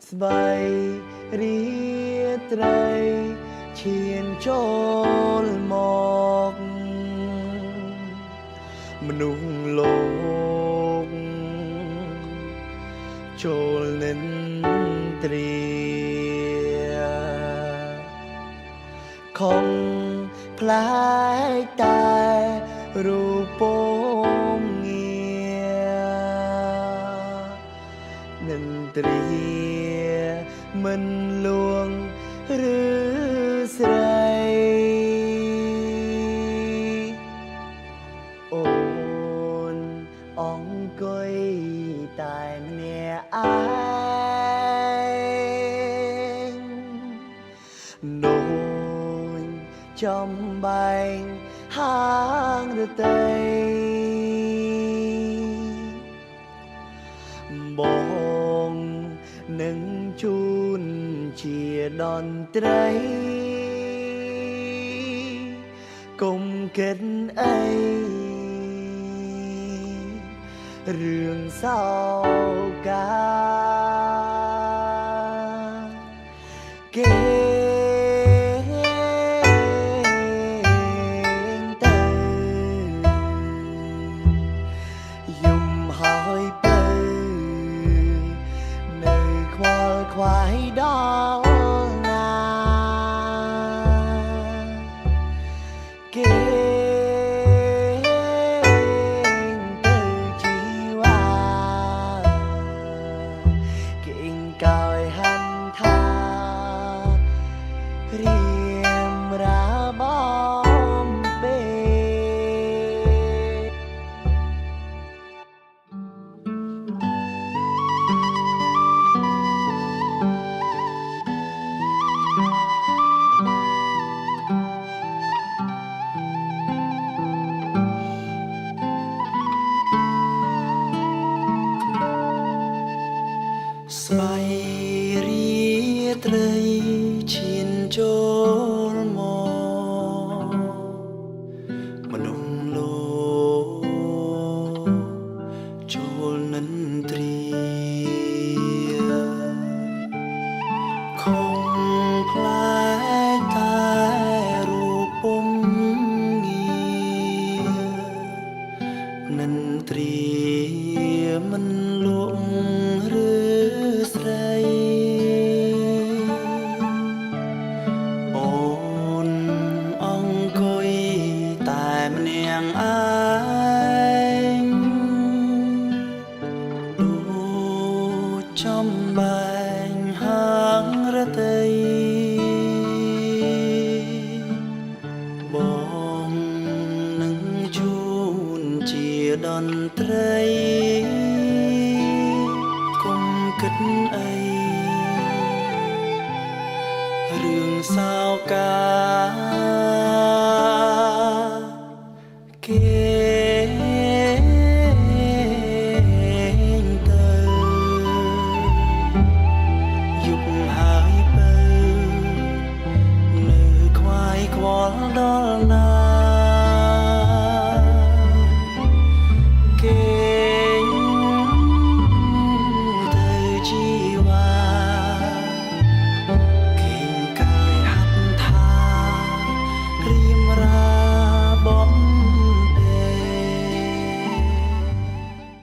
ស្បៃរាត្រីឈានចូលមកមនុស្សលោកចូលនិនទ្រាខំផ្លែកតែរូបពងងារនិនទ្រាមិនលួងឬស្រីអូនអង្គុយតែម្នាក់ឯងដូចចំបែងហាងរតីបងនឹងជូនជាតន្ត្រីកុំគិតអីរឿងសោកាគេខ្វាយដល់ណាគេទៅជីវ៉ាគេកោយហាន់ថារៀមរាបំពេស្បៃរាត្រីឈានចូលមកមនុស្សលោកចូលនិនទ្រាខំផ្លែតែរូបពំងារនិនទ្រាមិនលួងឬស្រីអូនអង្គុយតែម្នាក់ឯងដូចចំបែងហាងរតីបងនឹងជូនជាតន្ត្រីកុំគិតអីរឿងសោកា